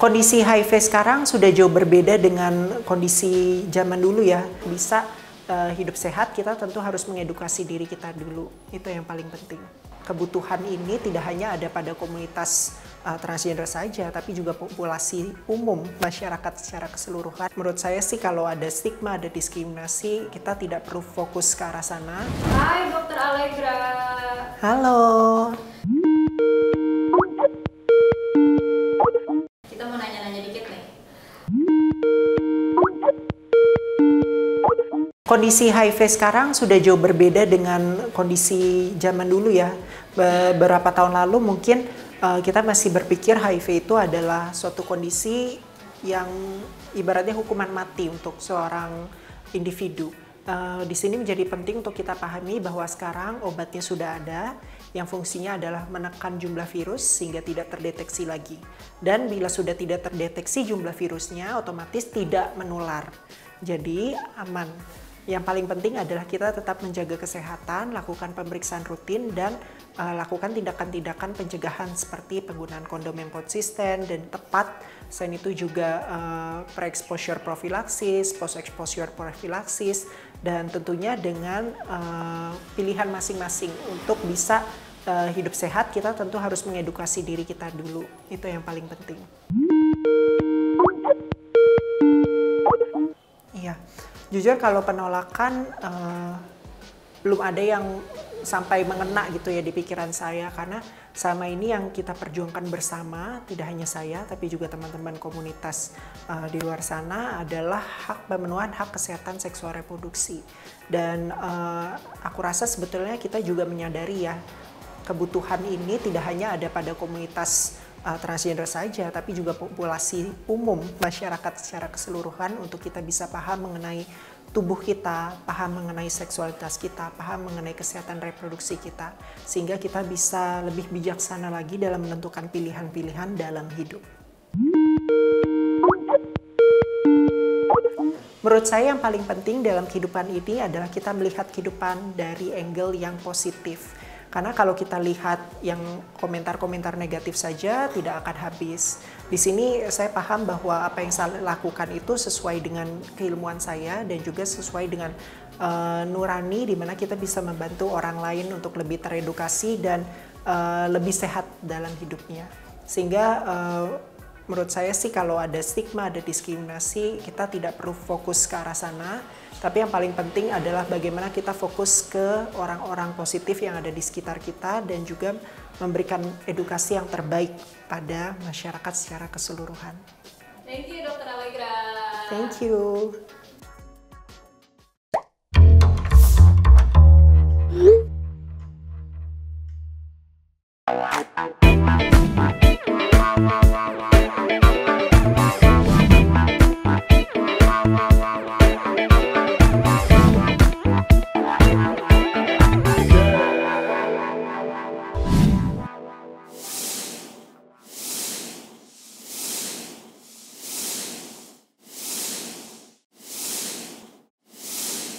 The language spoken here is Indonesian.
Kondisi HIV sekarang sudah jauh berbeda dengan kondisi zaman dulu ya. Bisa hidup sehat, kita tentu harus mengedukasi diri kita dulu. Itu yang paling penting. Kebutuhan ini tidak hanya ada pada komunitas transgender saja, tapi juga populasi umum masyarakat secara keseluruhan. Menurut saya sih kalau ada stigma, ada diskriminasi, kita tidak perlu fokus ke arah sana. Hai Dokter Allegra. Halo. Kita mau nanya-nanya dikit nih. Kondisi HIV sekarang sudah jauh berbeda dengan kondisi zaman dulu ya. Beberapa tahun lalu mungkin kita masih berpikir HIV itu adalah suatu kondisi yang ibaratnya hukuman mati untuk seorang individu. Di sini menjadi penting untuk kita pahami bahwa sekarang obatnya sudah ada yang fungsinya adalah menekan jumlah virus sehingga tidak terdeteksi lagi. Dan bila sudah tidak terdeteksi jumlah virusnya, otomatis tidak menular. Jadi aman. Yang paling penting adalah kita tetap menjaga kesehatan, lakukan pemeriksaan rutin, dan lakukan tindakan-tindakan pencegahan seperti penggunaan kondom yang konsisten dan tepat. Selain itu juga pre-exposure prophylaxis, post-exposure prophylaxis, dan tentunya dengan pilihan masing-masing untuk bisa hidup sehat, kita tentu harus mengedukasi diri kita dulu. Itu yang paling penting. Iya. Jujur kalau penolakan belum ada yang sampai mengena gitu ya di pikiran saya, karena selama ini yang kita perjuangkan bersama, tidak hanya saya tapi juga teman-teman komunitas di luar sana adalah pemenuhan hak kesehatan seksual reproduksi. Dan aku rasa sebetulnya kita juga menyadari ya, kebutuhan ini tidak hanya ada pada komunitas transgender saja, tapi juga populasi umum masyarakat secara keseluruhan untuk kita bisa paham mengenai tubuh kita, paham mengenai seksualitas kita, paham mengenai kesehatan reproduksi kita, sehingga kita bisa lebih bijaksana lagi dalam menentukan pilihan-pilihan dalam hidup. Menurut saya yang paling penting dalam kehidupan ini adalah kita melihat kehidupan dari angle yang positif. Karena kalau kita lihat yang komentar-komentar negatif saja tidak akan habis. Di sini saya paham bahwa apa yang saya lakukan itu sesuai dengan keilmuan saya dan juga sesuai dengan nurani, di mana kita bisa membantu orang lain untuk lebih teredukasi dan lebih sehat dalam hidupnya. Sehingga menurut saya sih kalau ada stigma, ada diskriminasi, kita tidak perlu fokus ke arah sana. Tapi yang paling penting adalah bagaimana kita fokus ke orang-orang positif yang ada di sekitar kita dan juga memberikan edukasi yang terbaik pada masyarakat secara keseluruhan. Thank you Dokter Allegra. Thank you.